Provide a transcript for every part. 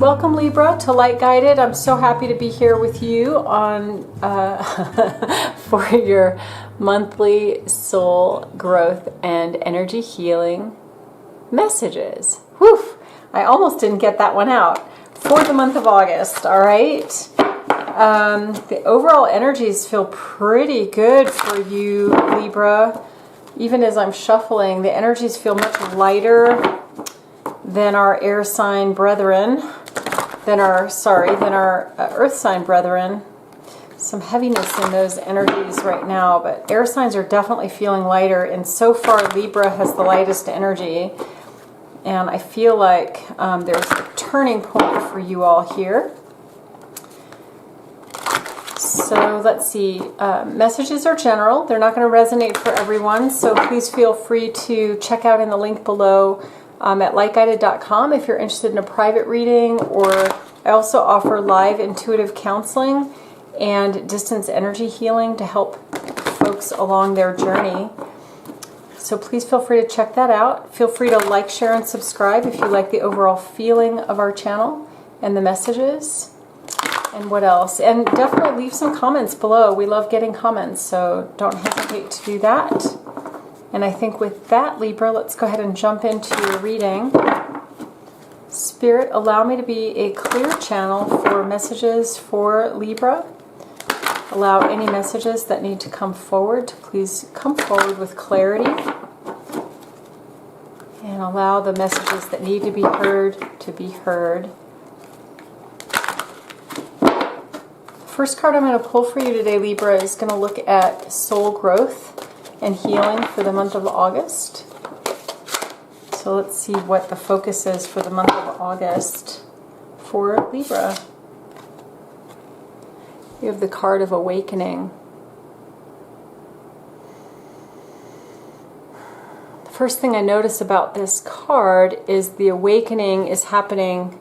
Welcome, Libra, to Light Guided. I'm so happy to be here with you on for your monthly soul growth and energy healing messages. Whew! I almost didn't get that one out. For the month of August, all right? The overall energies feel pretty good for you, Libra. Even as I'm shuffling, the energies feel much lighter than our air sign brethren, than our earth sign brethren. Some heaviness in those energies right now, but air signs are definitely feeling lighter, and so far Libra has the lightest energy, and I feel like there's a turning point for you all here. So let's see, messages are general. They're not going to resonate for everyone, so please feel free to check out in the link below at lightguided.com if you're interested in a private reading, or I also offer live intuitive counseling and distance energy healing to help folks along their journey. So please feel free to check that out. Feel free to like, share, and subscribe if you like the overall feeling of our channel and the messages. And what else? And definitely leave some comments below. We love getting comments, so don't hesitate to do that. And I think with that, Libra, let's go ahead and jump into your reading. Spirit, allow me to be a clear channel for messages for Libra. Allow any messages that need to come forward to please come forward with clarity. And allow the messages that need to be heard to be heard. First card I'm going to pull for you today, Libra, is going to look at soul growth and healing for the month of August. So let's see what the focus is for the month of August for Libra. You have the card of awakening. The first thing I notice about this card is the awakening is happening.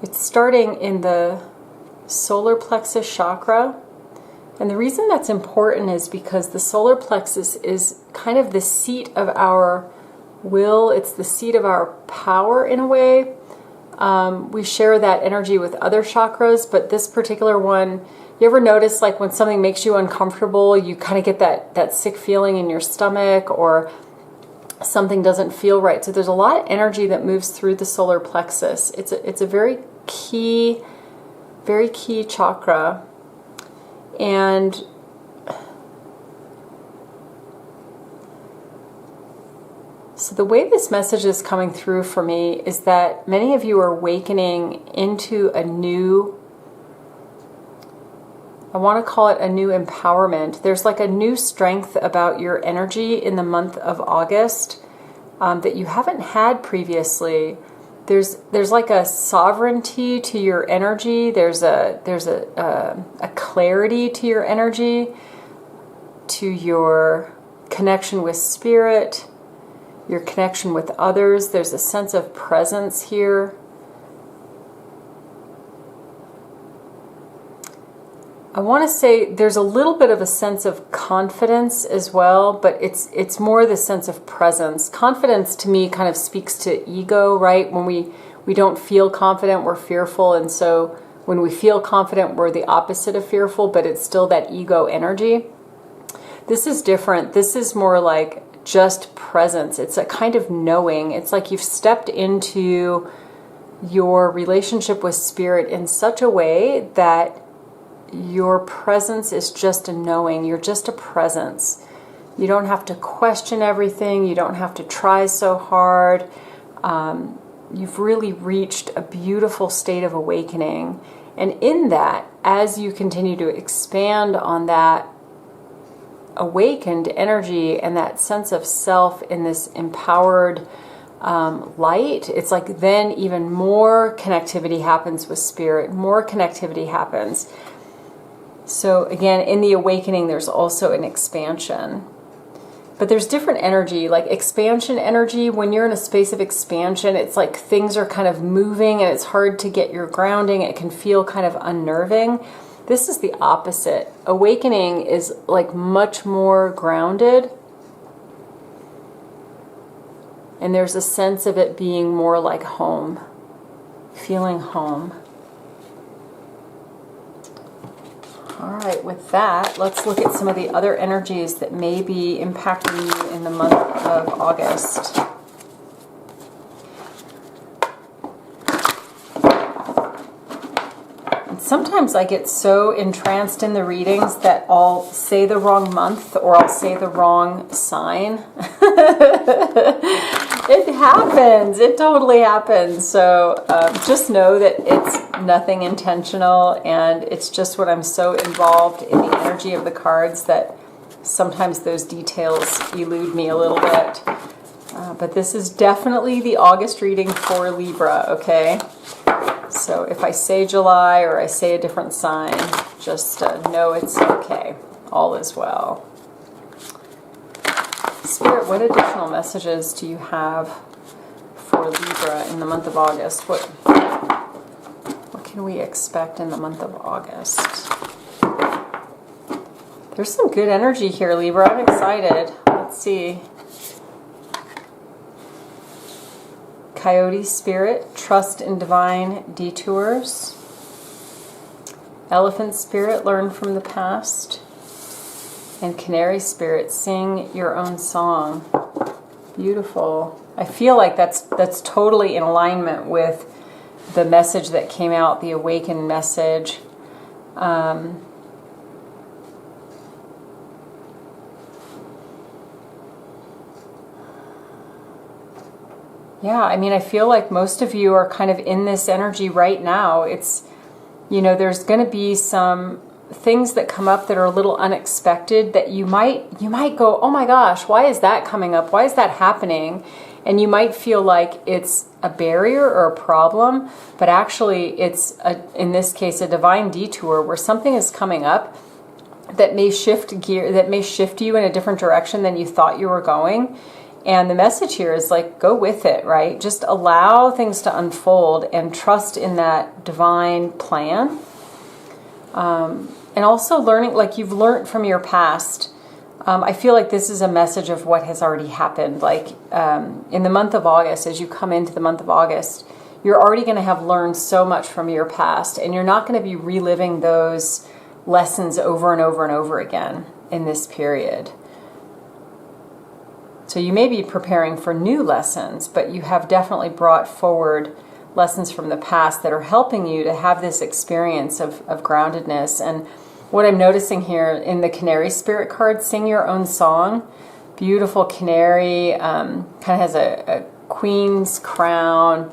It's starting in the solar plexus chakra. And the reason that's important is because the solar plexus is kind of the seat of our will. It's the seat of our power in a way. We share that energy with other chakras, but this particular one, you ever notice like when something makes you uncomfortable, you kind of get that sick feeling in your stomach, or something doesn't feel right. So there's a lot of energy that moves through the solar plexus. It's a very key chakra. And so the way this message is coming through for me is that many of you are awakening into a new, I want to call it a new empowerment. There's like a new strength about your energy in the month of August that you haven't had previously. There's like a sovereignty to your energy. There's a clarity to your energy, to your connection with spirit, your connection with others. There's a sense of presence here. I want to say there's a little bit of a sense of confidence as well, but it's more the sense of presence. Confidence to me kind of speaks to ego, right? When we don't feel confident, we're fearful, and so when we feel confident, we're the opposite of fearful, but it's still that ego energy. This is different. This is more like just presence. It's a kind of knowing. It's like you've stepped into your relationship with spirit in such a way that your presence is just a knowing. You're just a presence. You don't have to question everything. You don't have to try so hard. You've really reached a beautiful state of awakening. And in that, as you continue to expand on that awakened energy and that sense of self in this empowered light, it's like then even more connectivity happens with spirit. More connectivity happens. So again, in the awakening, there's also an expansion. But there's different energy, like expansion energy. When you're in a space of expansion, it's like things are kind of moving and it's hard to get your grounding. It can feel kind of unnerving. This is the opposite. Awakening is like much more grounded. And there's a sense of it being more like home. feeling home. All right, with that, let's look at some of the other energies that may be impacting you in the month of August. And sometimes I get so entranced in the readings that I'll say the wrong month or I'll say the wrong sign. It happens. It totally happens. So just know that it's nothing intentional, and it's just what I'm so involved in the energy of the cards that sometimes those details elude me a little bit. But this is definitely the August reading for Libra, okay? So if I say July or I say a different sign, just know it's okay. All is well. Spirit, what additional messages do you have for Libra in the month of August? What can we expect in the month of August? There's some good energy here, Libra. I'm excited. Let's see. Coyote Spirit, trust in divine detours. Elephant Spirit, learn from the past. And Canary Spirit, sing your own song. Beautiful. I feel like that's totally in alignment with the message that came out, the awakened message. Yeah, I mean, I feel like most of you are kind of in this energy right now. It's, you know, there's going to be some things that come up that are a little unexpected that you might go, oh my gosh, why is that coming up? Why is that happening? And you might feel like it's a barrier or a problem, but actually it's, in this case, a divine detour where something is coming up that may shift gear, that may shift you in a different direction than you thought you were going. And the message here is like, go with it, right? Just allow things to unfold and trust in that divine plan. And also learning, like you've learned from your past. I feel like this is a message of what has already happened. Like in the month of August, as you come into the month of August, you're already going to have learned so much from your past, and you're not going to be reliving those lessons over and over and over again in this period. So you may be preparing for new lessons, but you have definitely brought forward lessons from the past that are helping you to have this experience of groundedness. And what I'm noticing here in the Canary Spirit card, sing your own song. Beautiful canary, kind of has a queen's crown.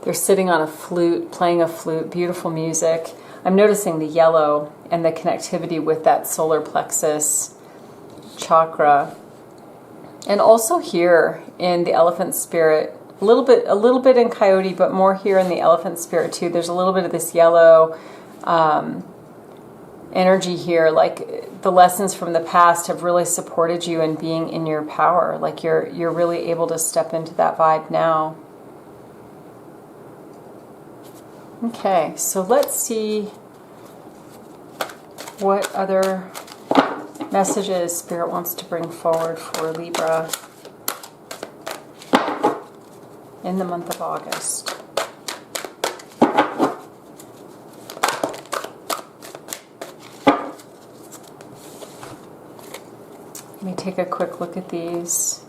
They're sitting on a flute, playing a flute, beautiful music. I'm noticing the yellow and the connectivity with that solar plexus chakra. And also here in the Elephant Spirit, a little bit in Coyote, but more here in the Elephant Spirit too. There's a little bit of this yellow energy here, like the lessons from the past have really supported you in being in your power. Like you're really able to step into that vibe now. Okay, so let's see what other messages Spirit wants to bring forward for Libra in the month of August. Let me take a quick look at these.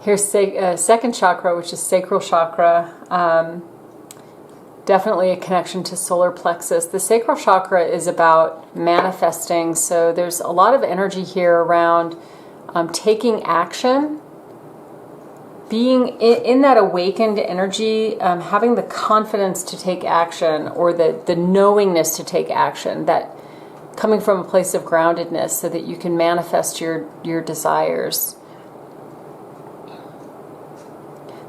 Here's second chakra, which is Sacral Chakra. Definitely a connection to solar plexus. The Sacral Chakra is about manifesting, so there's a lot of energy here around taking action, being in that awakened energy, having the confidence to take action, or the knowingness to take action, that coming from a place of groundedness so that you can manifest your desires.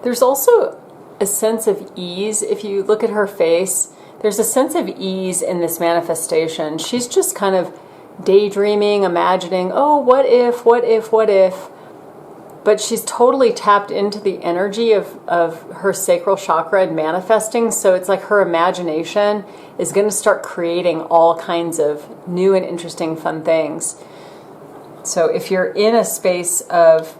There's also a sense of ease. If you look at her face, there's a sense of ease in this manifestation. She's just kind of daydreaming, imagining, oh, what if? But but she's totally tapped into the energy of her sacral chakra and manifesting. So it's like her imagination is going to start creating all kinds of new and interesting fun things. So if you're in a space of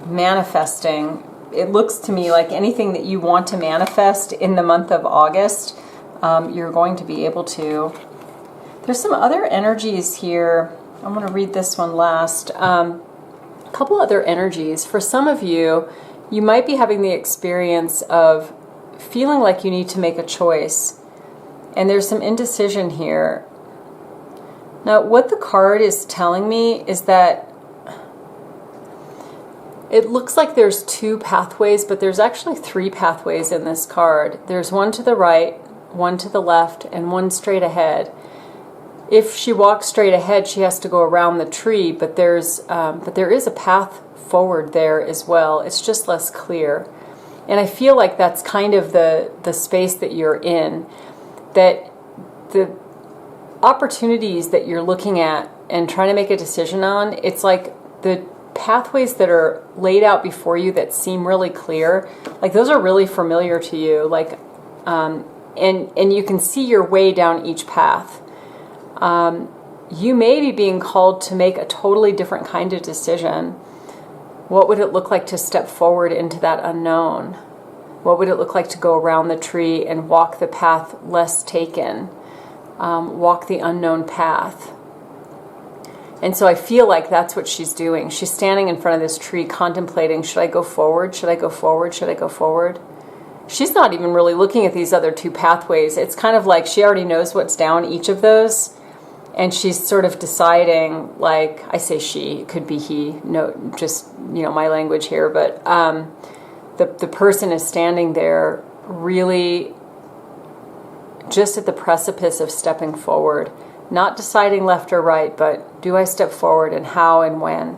manifesting, it looks to me like anything that you want to manifest in the month of August, you're going to be able to. There's some other energies here. I'm going to read this one last. A couple other energies. For some of you, you might be having the experience of feeling like you need to make a choice. And there's some indecision here. Now, what the card is telling me is that it looks like there's 2 pathways, but there's actually 3 pathways in this card. There's one to the right, one to the left, and one straight ahead. If she walks straight ahead, she has to go around the tree, but there is a path forward there as well. It's just less clear. And I feel like that's kind of the space that you're in, that the opportunities that you're looking at and trying to make a decision on, it's like the pathways that are laid out before you that seem really clear, like those are really familiar to you, like and you can see your way down each path. You may be being called to make a totally different kind of decision. What would it look like to step forward into that unknown? What would it look like to go around the tree and walk the path less taken? Walk the unknown path. And so I feel like that's what she's doing. She's standing in front of this tree contemplating, should I go forward? Should I go forward? Should I go forward? She's not even really looking at these other 2 pathways. It's kind of like she already knows what's down each of those. And she's sort of deciding, like, I say she, it could be he, no, just, my language here, but the person is standing there really just at the precipice of stepping forward, not deciding left or right, but do I step forward and how and when?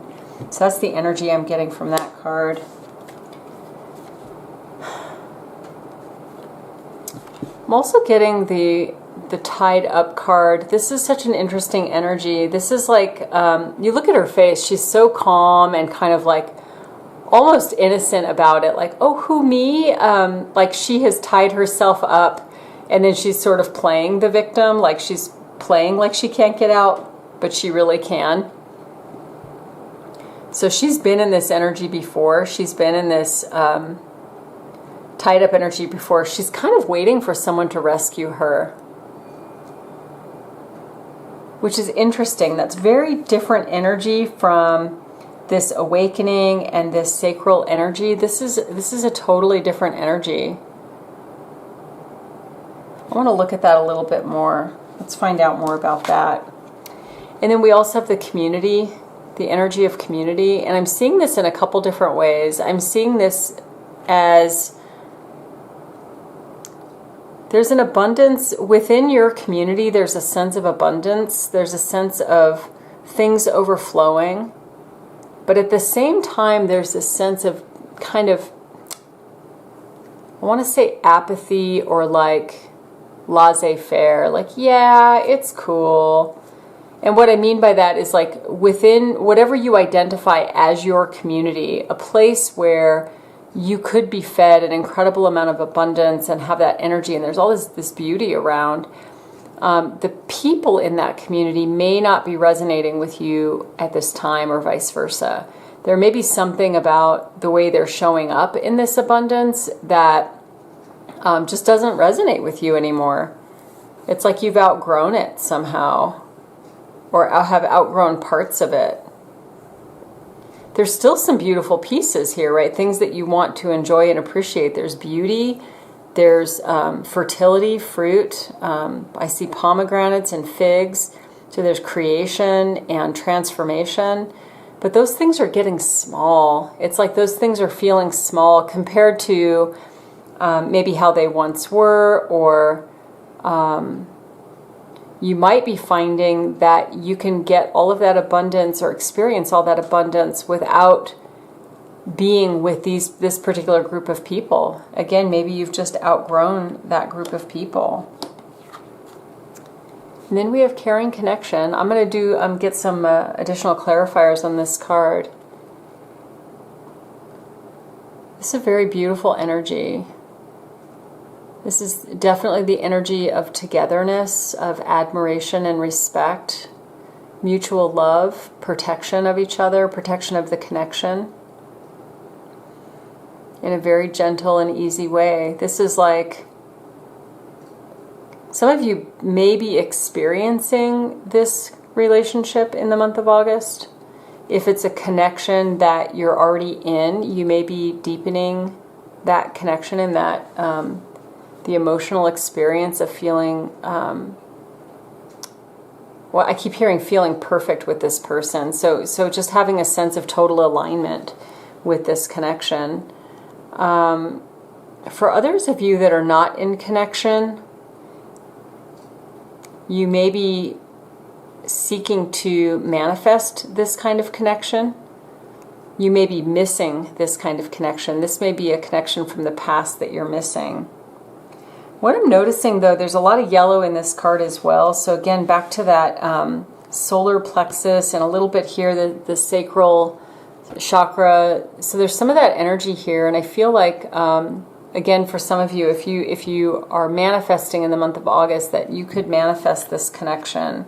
So that's the energy I'm getting from that card. I'm also getting the tied up card. This is such an interesting energy. This is like, you look at her face, she's so calm and kind of like almost innocent about it. Like, oh, who, me? Like she has tied herself up and then she's sort of playing the victim. Like she's playing like she can't get out, but she really can. So she's been in this energy before. She's been in this tied up energy before. She's kind of waiting for someone to rescue her, which is interesting. That's very different energy from this awakening and this sacral energy. This is a totally different energy. I want to look at that a little bit more. Let's find out more about that. And then we also have the community, the energy of community. And I'm seeing this in a couple different ways. I'm seeing this as there's an abundance within your community. There's a sense of abundance. There's a sense of things overflowing. But at the same time, there's this sense of kind of, I want to say apathy or like laissez-faire. Like, yeah, it's cool. And what I mean by that is like within whatever you identify as your community, a place where you could be fed an incredible amount of abundance and have that energy, and there's all this beauty around. The people in that community may not be resonating with you at this time or vice versa. There may be something about the way they're showing up in this abundance that just doesn't resonate with you anymore. It's like you've outgrown it somehow, or have outgrown parts of it. There's still some beautiful pieces here, right? Things that you want to enjoy and appreciate. There's beauty, there's fertility, fruit. I see pomegranates and figs. So there's creation and transformation. But those things are getting small. It's like those things are feeling small compared to maybe how they once were, or you might be finding that you can get all of that abundance or experience all that abundance without being with this particular group of people. Again, maybe you've just outgrown that group of people. And then we have caring connection. I'm going to get some additional clarifiers on this card. It's a very beautiful energy. This is definitely the energy of togetherness, of admiration and respect, mutual love, protection of each other, protection of the connection in a very gentle and easy way. This is like, some of you may be experiencing this relationship in the month of August. If it's a connection that you're already in, you may be deepening that connection and that the emotional experience of feeling, well, I keep hearing feeling perfect with this person. So just having a sense of total alignment with this connection. For others of you that are not in connection, you may be seeking to manifest this kind of connection. You may be missing this kind of connection. This may be a connection from the past that you're missing. What I'm noticing, though, there's a lot of yellow in this card as well. So again, back to that solar plexus and a little bit here, the sacral chakra. So there's some of that energy here, and I feel like, again, for some of you, if you are manifesting in the month of August, that you could manifest this connection.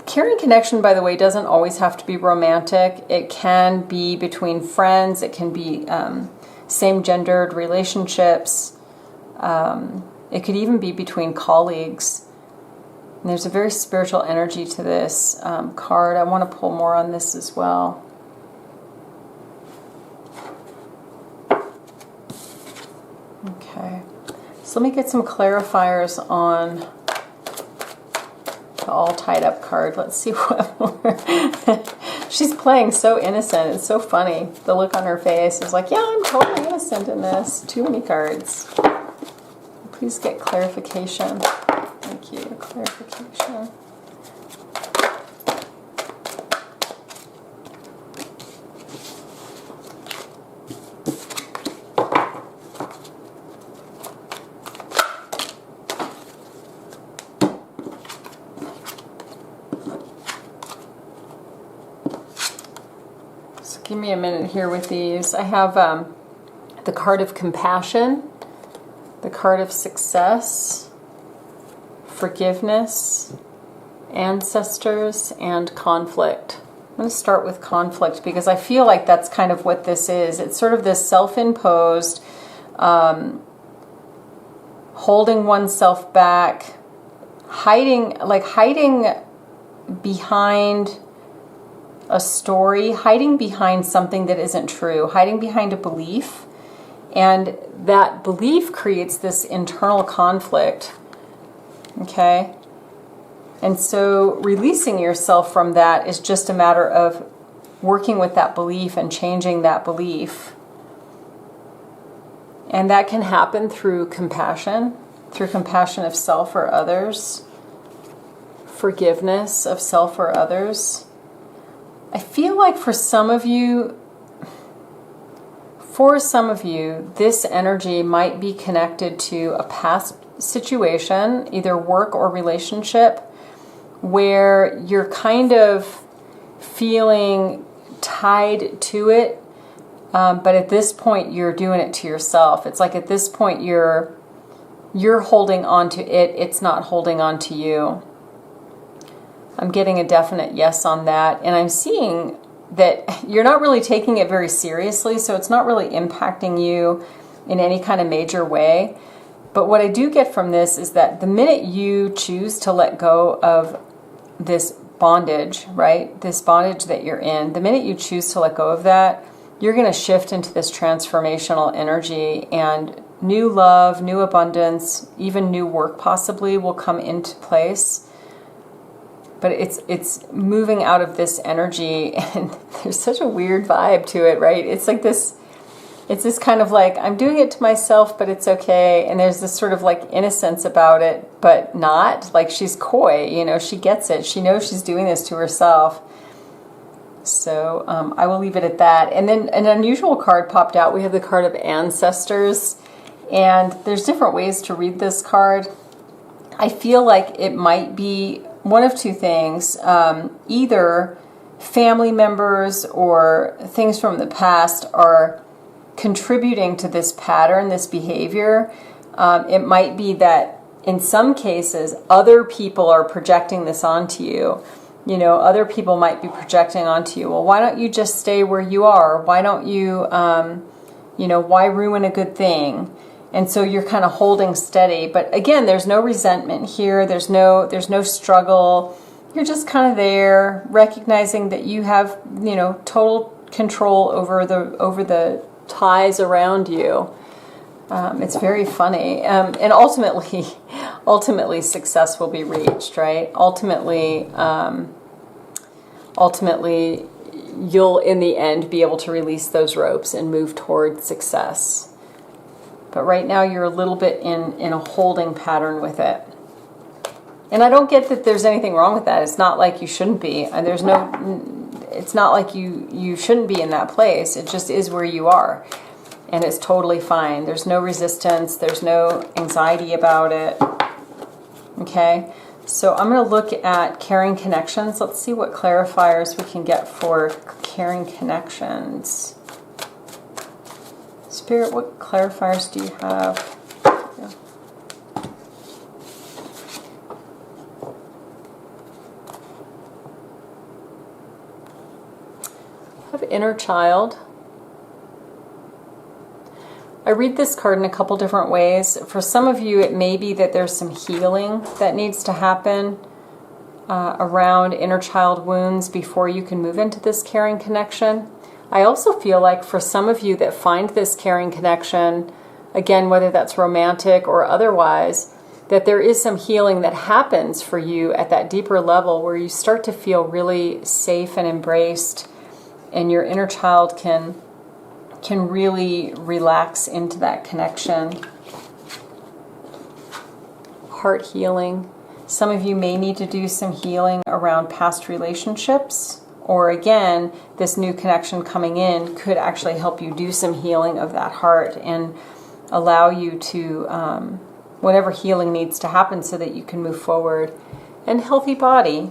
Caring connection, by the way, doesn't always have to be romantic. It can be between friends. It can be same-gendered relationships. It could even be between colleagues. And there's a very spiritual energy to this card. I want to pull more on this as well. Okay. So let me get some clarifiers on the all tied up card. Let's see what more. She's playing so innocent. It's so funny. The look on her face is like, yeah, I'm totally innocent in this. Too many cards. Please get clarification. Thank you. Clarification. So give me a minute here with these. I have the card of compassion, the card of success, forgiveness, ancestors, and conflict. I'm going to start with conflict because I feel like that's kind of what this is. It's sort of this self-imposed, holding oneself back, hiding behind a story, hiding behind something that isn't true, hiding behind a belief. And that belief creates this internal conflict. Okay? And so releasing yourself from that is just a matter of working with that belief and changing that belief. And that can happen through compassion of self or others, forgiveness of self or others. I feel like for some of you, this energy might be connected to a past situation, either work or relationship, where you're kind of feeling tied to it, but at this point you're doing it to yourself. It's like at this point you're holding on to it, it's not holding on to you. I'm getting a definite yes on that, and I'm seeing that you're not really taking it very seriously, so it's not really impacting you in any kind of major way. But what I do get from this is that the minute you choose to let go of this bondage, right? This bondage that you're in, the minute you choose to let go of that, you're going to shift into this transformational energy, and new love, new abundance, even new work possibly will come into place. But it's moving out of this energy, and there's such a weird vibe to it, right? It's like this, it's this kind of like, I'm doing it to myself, but it's okay. And there's this sort of like innocence about it, but not. Like she's coy, you know, she gets it. She knows she's doing this to herself. So I will leave it at that. And then an unusual card popped out. We have the card of ancestors, and there's different ways to read this card. I feel like it might be one of two things. Either family members or things from the past are contributing to this pattern, this behavior. It might be that in some cases, other people are projecting this onto you. You know, other people might be projecting onto you, well, why don't you just stay where you are? Why don't you, you know, why ruin a good thing? And so you're kind of holding steady. But again, there's no resentment here. There's no struggle. You're just kind of there, recognizing that you have, you know, total control over the ties around you. It's very funny, and ultimately, success will be reached, right? Ultimately, you'll in the end be able to release those ropes and move toward success. But right now, you're a little bit in a holding pattern with it. And I don't get that there's anything wrong with that. It's not like you shouldn't be. And it's not like you shouldn't be in that place. It just is where you are. And it's totally fine. There's no resistance. There's no anxiety about it. Okay? So I'm going to look at caring connections. Let's see what clarifiers we can get for caring connections. Spirit, what clarifiers do you have? Yeah. I have inner child. I read this card in a couple different ways. For some of you, it may be that there's some healing that needs to happen around inner child wounds before you can move into this caring connection. I also feel like for some of you that find this caring connection, again, whether that's romantic or otherwise, that there is some healing that happens for you at that deeper level where you start to feel really safe and embraced, and your inner child can really relax into that connection. Heart healing. Some of you may need to do some healing around past relationships, or again, this new connection coming in could actually help you do some healing of that heart and allow you to, whatever healing needs to happen so that you can move forward. And healthy body.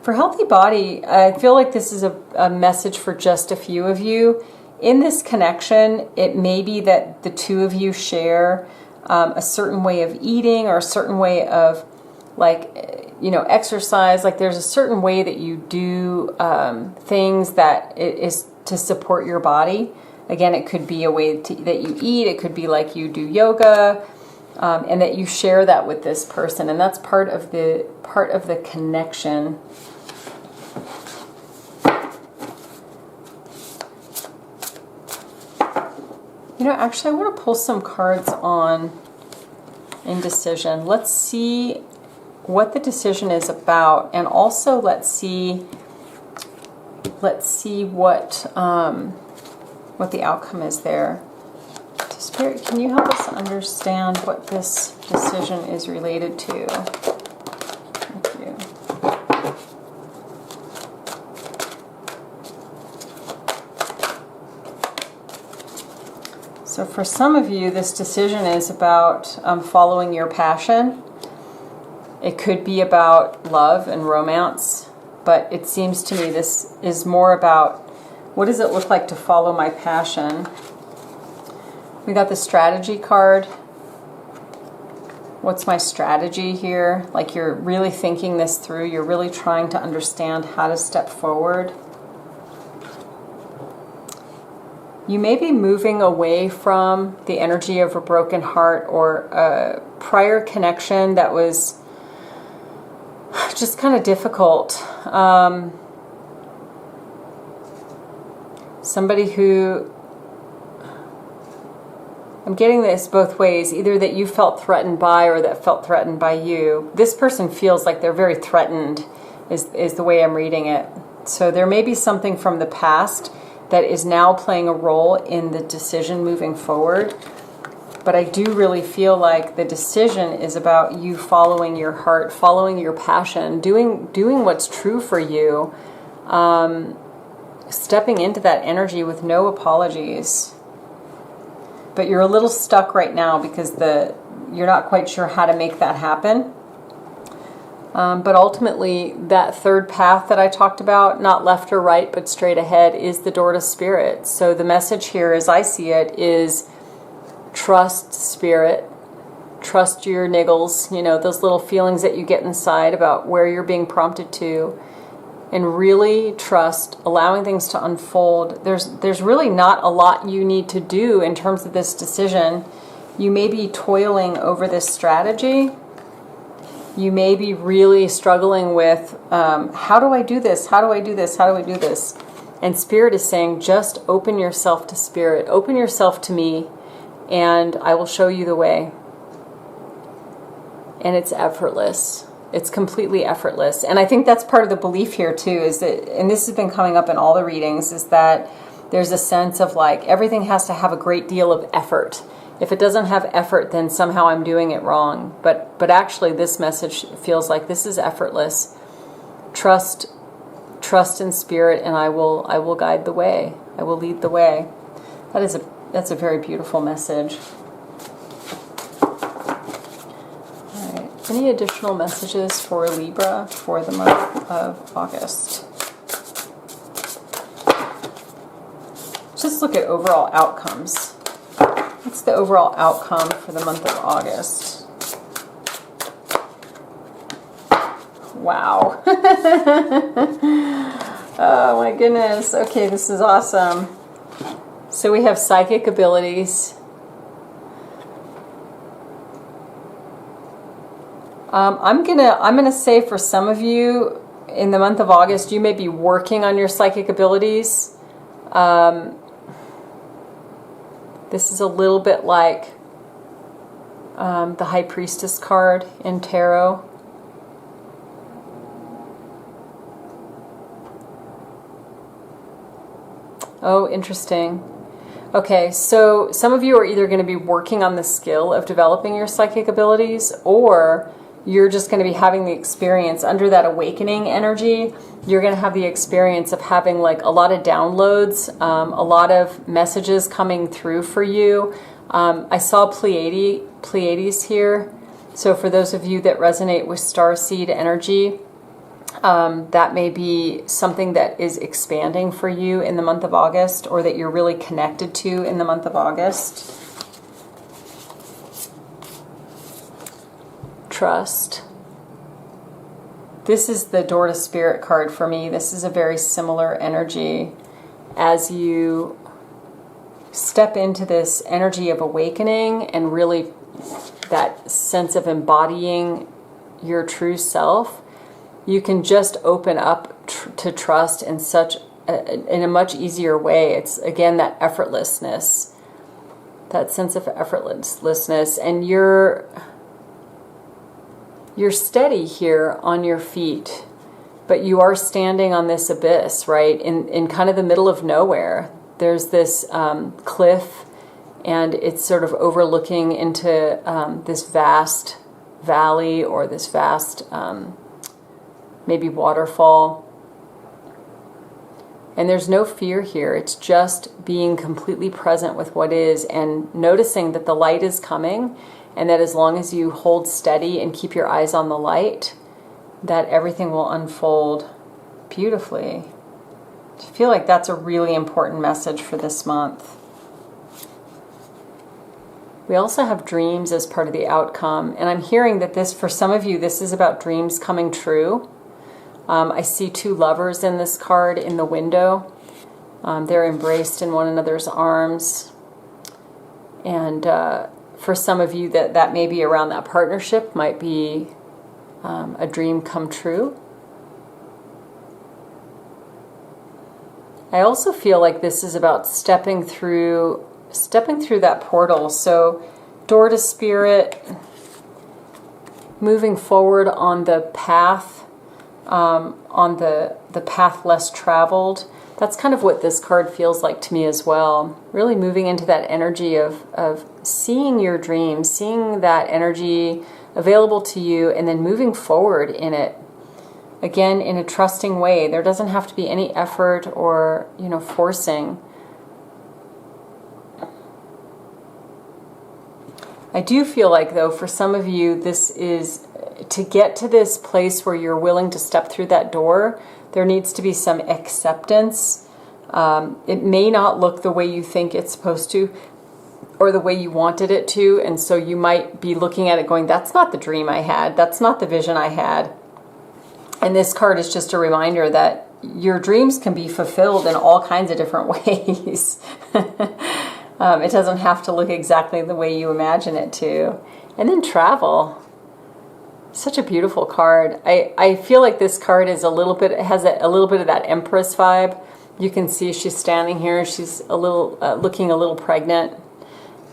For healthy body, I feel like this is a message for just a few of you. In this connection, it may be that the two of you share a certain way of eating or a certain way of, like, you know, exercise. Like there's a certain way that you do things that is to support your body. Again, it could be a way that you eat. It could be like you do yoga, and that you share that with this person, and that's part of the connection. You know, actually, I want to pull some cards on indecision. Let's see what the decision is about, and also let's see what the outcome is there. Spirit, can you help us understand what this decision is related to? Thank you. So for some of you, this decision is about following your passion. It could be about love and romance, but it seems to me this is more about what does it look like to follow my passion. We got the strategy card. What's my strategy here? Like you're really thinking this through. You're really trying to understand how to step forward. You may be moving away from the energy of a broken heart or a prior connection that was just kind of difficult. Somebody who, I'm getting this both ways, either that you felt threatened by or that felt threatened by you. This person feels like they're very threatened is the way I'm reading it. So there may be something from the past that is now playing a role in the decision moving forward. But I do really feel like the decision is about you following your heart, following your passion, doing what's true for you, stepping into that energy with no apologies. But you're a little stuck right now because you're not quite sure how to make that happen. But ultimately, that third path that I talked about, not left or right, but straight ahead, is the door to spirit. So the message here, as I see it, is trust spirit, trust your niggles, those little feelings that you get inside about where you're being prompted to, and really trust allowing things to unfold. There's really not a lot you need to do in terms of this decision. You may be toiling over this strategy. You may be really struggling with, how do I do this? How do I do this? How do I do this? And Spirit is saying, just open yourself to Spirit. Open yourself to me, and I will show you the way. And it's effortless. It's completely effortless. And I think that's part of the belief here too, is that, and this has been coming up in all the readings, is that there's a sense of like everything has to have a great deal of effort. If it doesn't have effort, then somehow I'm doing it wrong. But actually this message feels like this is effortless. Trust in Spirit, and I will guide the way. I will lead the way. That's a very beautiful message. Any additional messages for Libra for the month of August? Just look at overall outcomes. What's the overall outcome for the month of August? Wow. Oh my goodness. Okay, this is awesome. So we have psychic abilities. I'm gonna say for some of you in the month of August, you may be working on your psychic abilities. This is a little bit like the High Priestess card in Tarot. Oh, interesting. Okay, so some of you are either going to be working on the skill of developing your psychic abilities, or you're just going to be having the experience under that awakening energy. You're going to have the experience of having like a lot of downloads, a lot of messages coming through for you. I saw Pleiades here. So for those of you that resonate with starseed energy, that may be something that is expanding for you in the month of August, or that you're really connected to in the month of August. Trust. This is the Door to Spirit card for me. This is a very similar energy as you step into this energy of awakening and really that sense of embodying your true self. You can just open up to trust in in a much easier way. It's again that effortlessness, that sense of effortlessness, and you're steady here on your feet, but you are standing on this abyss, right? In kind of the middle of nowhere. There's this cliff, and it's sort of overlooking into this vast valley, or this vast maybe waterfall. And there's no fear here. It's just being completely present with what is, and noticing that the light is coming, and that as long as you hold steady and keep your eyes on the light, that everything will unfold beautifully. I feel like that's a really important message for this month. We also have dreams as part of the outcome, and I'm hearing that this, for some of you, this is about dreams coming true. I see two lovers in this card in the window. They're embraced in one another's arms. And for some of you, that may be around that partnership, might be a dream come true. I also feel like this is about stepping through that portal. So Door to Spirit, moving forward on the path, on the path less traveled. That's kind of what this card feels like to me as well. Really moving into that energy of seeing your dreams, seeing that energy available to you, and then moving forward in it. Again, in a trusting way. There doesn't have to be any effort or, forcing. I do feel like, though, for some of you, this is to get to this place where you're willing to step through that door. There needs to be some acceptance. It may not look the way you think it's supposed to, or the way you wanted it to, and so you might be looking at it going, that's not the dream I had, that's not the vision I had. And this card is just a reminder that your dreams can be fulfilled in all kinds of different ways. It doesn't have to look exactly the way you imagine it to. And then travel. Such a beautiful card. I feel like this card is a little bit, it has a little bit of that Empress vibe. You can see she's standing here. She's a little looking a little pregnant,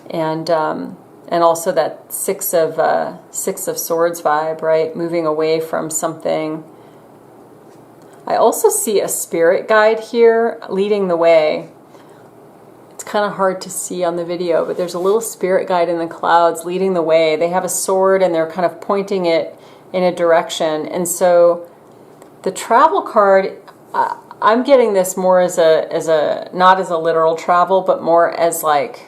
and also that Six of Swords vibe, right? Moving away from something. I also see a spirit guide here leading the way. It's kind of hard to see on the video, but there's a little spirit guide in the clouds leading the way. They have a sword and they're kind of pointing it in a direction. And so the travel card, I'm getting this more as a not as a literal travel, but more as like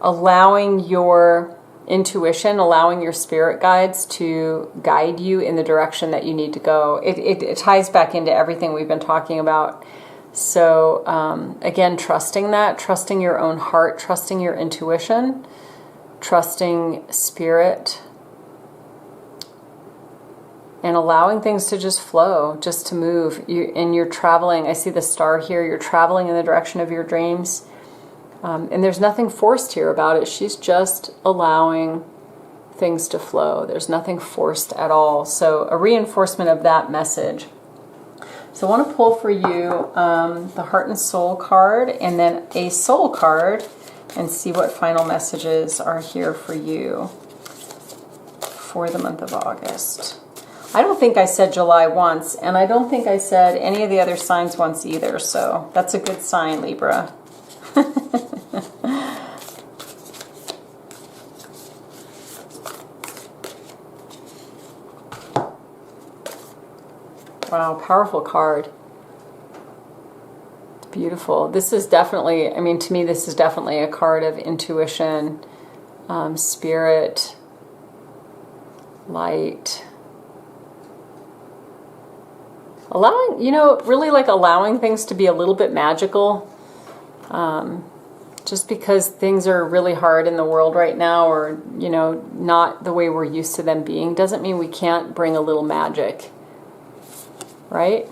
allowing your intuition, allowing your spirit guides to guide you in the direction that you need to go. It ties back into everything we've been talking about. So again, trusting that, trusting your own heart, trusting your intuition, trusting spirit, and allowing things to just flow, just to move. And you're traveling. I see the star here. You're traveling in the direction of your dreams. And there's nothing forced here about it. She's just allowing things to flow. There's nothing forced at all. So a reinforcement of that message. So I want to pull for you the Heart and Soul card and then a Soul card and see what final messages are here for you for the month of August. I don't think I said July once, and I don't think I said any of the other signs once either, so that's a good sign, Libra. Wow, powerful card. It's beautiful. This is definitely, I mean, to me, this is definitely a card of intuition, spirit, light. Allowing, you know, really like allowing things to be a little bit magical. Just because things are really hard in the world right now, or, you know, not the way we're used to them being, doesn't mean we can't bring a little magic. Right?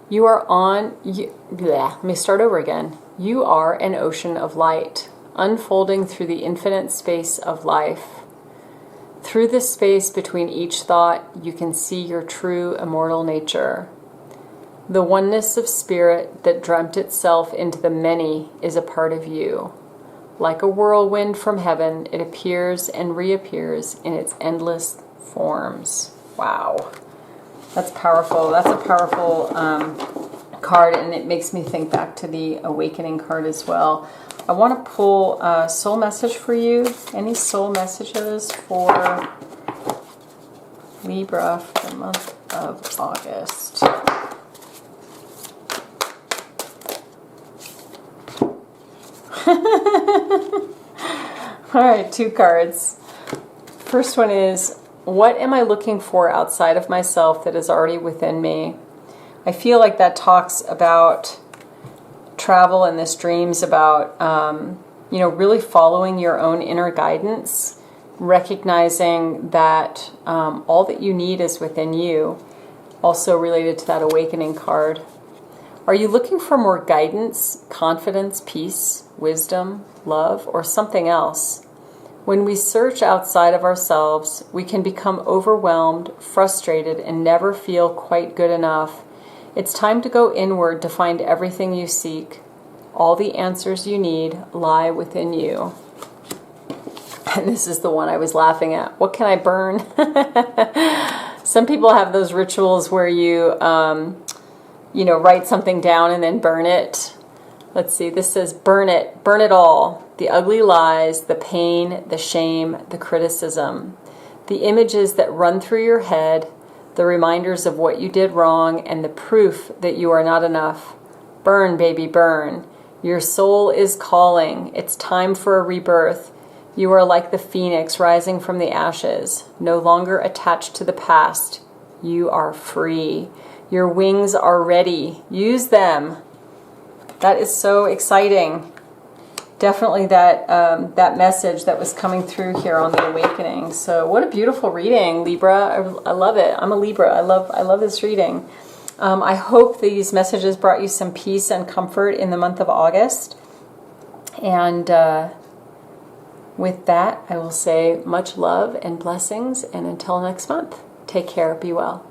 You are on, let me start over again. You are an ocean of light, unfolding through the infinite space of life. Through this space between each thought, you can see your true immortal nature. The oneness of spirit that dreamt itself into the many is a part of you. Like a whirlwind from heaven, it appears and reappears in its endless forms. Wow. That's powerful. That's a powerful card, and it makes me think back to the Awakening card as well. I want to pull a soul message for you. Any soul messages for Libra for the month of August? All right, 2 cards. First one is, what am I looking for outside of myself that is already within me? I feel like that talks about travel and this dreams about, you know, really following your own inner guidance, recognizing that all that you need is within you. Also related to that Awakening card. Are you looking for more guidance, confidence, peace, wisdom, love, or something else? When we search outside of ourselves, we can become overwhelmed, frustrated, and never feel quite good enough. It's time to go inward to find everything you seek. All the answers you need lie within you. And this is the one I was laughing at. What can I burn? Some people have those rituals where you, you know, write something down and then burn it. Let's see, this says burn it all. The ugly lies, the pain, the shame, the criticism. The images that run through your head, the reminders of what you did wrong, and the proof that you are not enough. Burn, baby, burn. Your soul is calling. It's time for a rebirth. You are like the phoenix rising from the ashes, no longer attached to the past. You are free. Your wings are ready. Use them. That is so exciting. Definitely that message that was coming through here on the awakening. So what a beautiful reading, Libra. I love it. I'm a Libra. I love this reading. I hope these messages brought you some peace and comfort in the month of August. And with that, I will say much love and blessings. And until next month, take care. Be well.